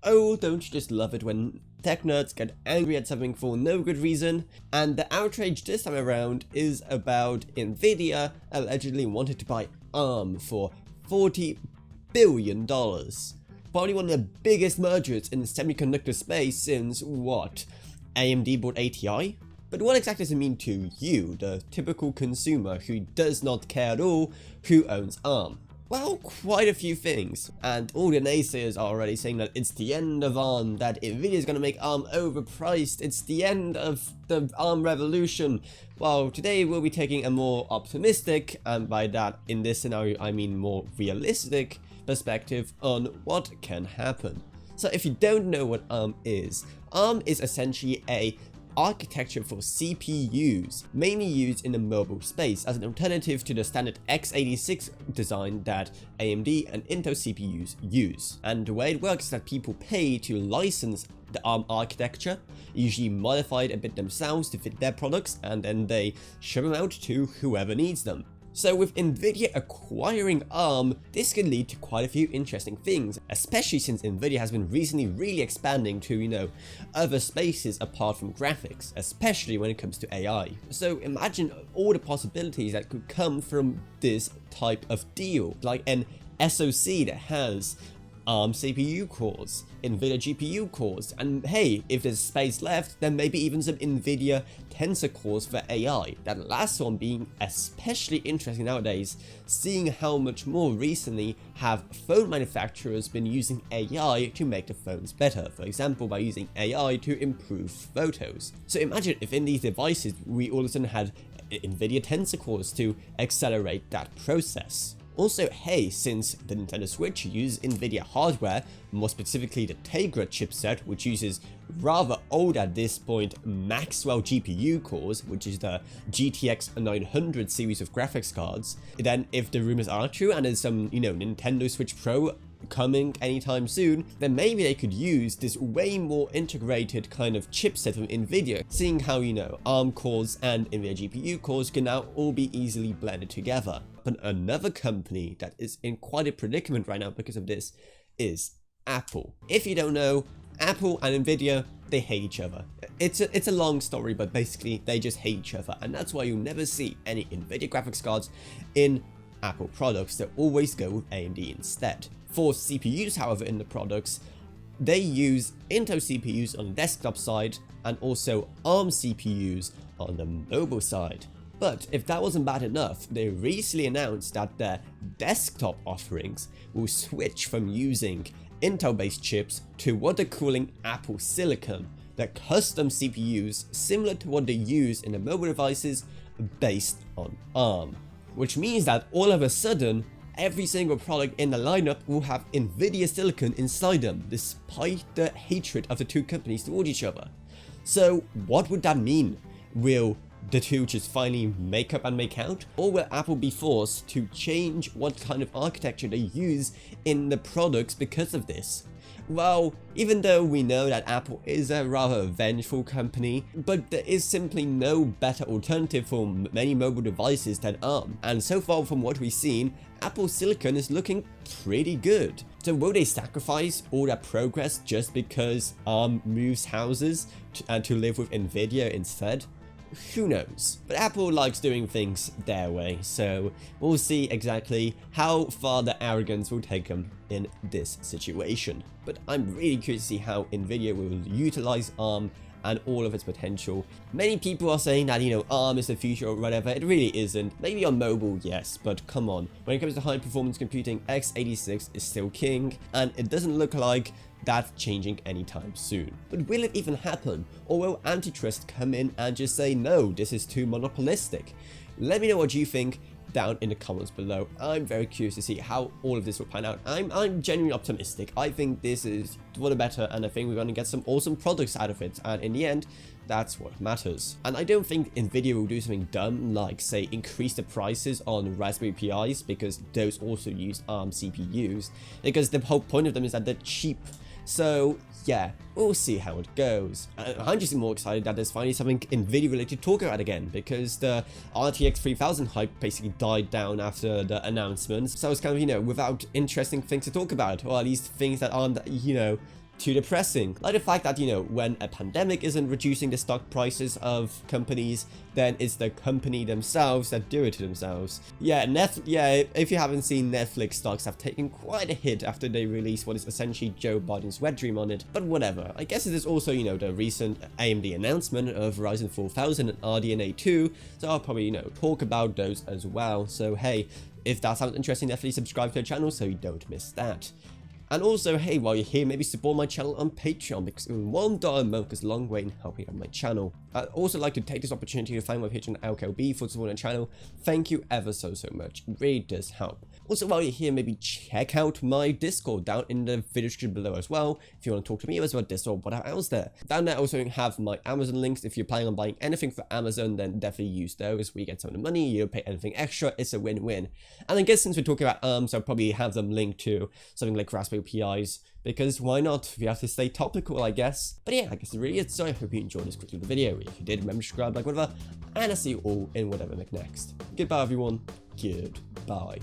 oh, don't you just love it when tech nerds get angry at something for no good reason? And the outrage this time around is about Nvidia allegedly wanted to buy ARM for $40 billion. Probably one of the biggest mergers in the semiconductor space since, what, AMD bought ATI? But what exactly does it mean to you, the typical consumer who does not care at all who owns ARM? Well, quite a few things, and all the naysayers are already saying that it's the end of ARM, that Nvidia is going to make ARM overpriced, it's the end of the ARM revolution. Well, today we'll be taking a more optimistic, and by that in this scenario I mean more realistic, perspective on what can happen. So if you don't know what ARM is essentially a architecture for CPUs, mainly used in the mobile space as an alternative to the standard x86 design that AMD and Intel CPUs use. And the way it works is that people pay to license the ARM architecture, usually modified a bit themselves to fit their products, and then they ship them out to whoever needs them. So with Nvidia acquiring ARM, this could lead to quite a few interesting things, especially since Nvidia has been recently really expanding to, other spaces apart from graphics, especially when it comes to AI. So imagine all the possibilities that could come from this type of deal, like an SoC that has ARM CPU cores, Nvidia GPU cores, and hey, if there's space left, then maybe even some Nvidia tensor cores for AI. That last one being especially interesting nowadays, seeing how much more recently have phone manufacturers been using AI to make the phones better, for example by using AI to improve photos. So imagine if in these devices we all of a sudden had Nvidia tensor cores to accelerate that process. Also, hey, since the Nintendo Switch uses Nvidia hardware, more specifically the Tegra chipset, which uses rather old at this point Maxwell GPU cores, which is the GTX 900 series of graphics cards, then if the rumors are true and there's some, Nintendo Switch Pro coming anytime soon, then maybe they could use this way more integrated kind of chipset from Nvidia, seeing how, ARM cores and Nvidia GPU cores can now all be easily blended together. But another company that is in quite a predicament right now because of this is Apple. If you don't know, Apple and Nvidia, they hate each other. It's a long story, but basically they just hate each other, and that's why you never see any Nvidia graphics cards in Apple products. They always go with AMD instead. For CPUs, however, in the products, they use Intel CPUs on the desktop side and also ARM CPUs on the mobile side. But if that wasn't bad enough, they recently announced that their desktop offerings will switch from using Intel-based chips to what they're calling Apple Silicon. They're custom CPUs similar to what they use in the mobile devices based on ARM. Which means that all of a sudden, every single product in the lineup will have Nvidia Silicon inside them, despite the hatred of the two companies toward each other. So what would that mean? Will the two just finally make up and make out? Or will Apple be forced to change what kind of architecture they use in the products because of this? Well, even though we know that Apple is a rather vengeful company, but there is simply no better alternative for many mobile devices than ARM. And so far from what we've seen, Apple Silicon is looking pretty good. So will they sacrifice all that progress just because ARM moves houses to live with Nvidia instead? Who knows? But Apple likes doing things their way, so we'll see exactly how far the arrogance will take them in this situation. But I'm really curious to see how Nvidia will utilize ARM and all of its potential. Many people are saying that, ARM is the future or whatever. It really isn't. Maybe on mobile, yes, but come on. When it comes to high performance computing, x86 is still king, and it doesn't look like that's changing anytime soon. But will it even happen? Or will antitrust come in and just say, no, this is too monopolistic? Let me know what you think down in the comments below. I'm very curious to see how all of this will pan out. I'm genuinely optimistic. I think this is for the better, and I think we're going to get some awesome products out of it, and in the end, that's what matters. And I don't think Nvidia will do something dumb like, say, increase the prices on Raspberry Pis, because those also use ARM CPUs, because the whole point of them is that they're cheap. So yeah, we'll see how it goes. I'm just more excited that there's finally something Nvidia related to talk about again, because the RTX 3000 hype basically died down after the announcements. So it's kind of, without interesting things to talk about, or at least things that aren't, too depressing. Like the fact that, you know, when a pandemic isn't reducing the stock prices of companies, then it's the company themselves that do it to themselves. Yeah, if you haven't seen, Netflix stocks have taken quite a hit after they released what is essentially Joe Biden's wet dream on it, but whatever. I guess it is also, you know, the recent AMD announcement of Ryzen 4000 and RDNA 2, so I'll probably, you know, talk about those as well. So hey, if that sounds interesting, definitely subscribe to the channel so you don't miss that. And also, hey, while you're here, maybe support my channel on Patreon, because $1 a month goes a long way in helping out my channel. I'd also like to take this opportunity to thank my patron LKB for supporting the channel. Thank you ever so much. It really does help. Also, while you're here, maybe check out my Discord down in the video description below as well, if you want to talk to me about this or whatever else there. Down there, I also have my Amazon links. If you're planning on buying anything for Amazon, then definitely use those. We get some of the money, you don't pay anything extra, it's a win-win. And I guess since we're talking about ARMs, I'll probably have them linked to something like Raspberry PIs, because why not? We have to stay topical, I guess. But yeah, I guess it really is. So I hope you enjoyed this quick little video. If you did, remember to subscribe, like, whatever, and I'll see you all in whatever next. Goodbye, everyone. Goodbye.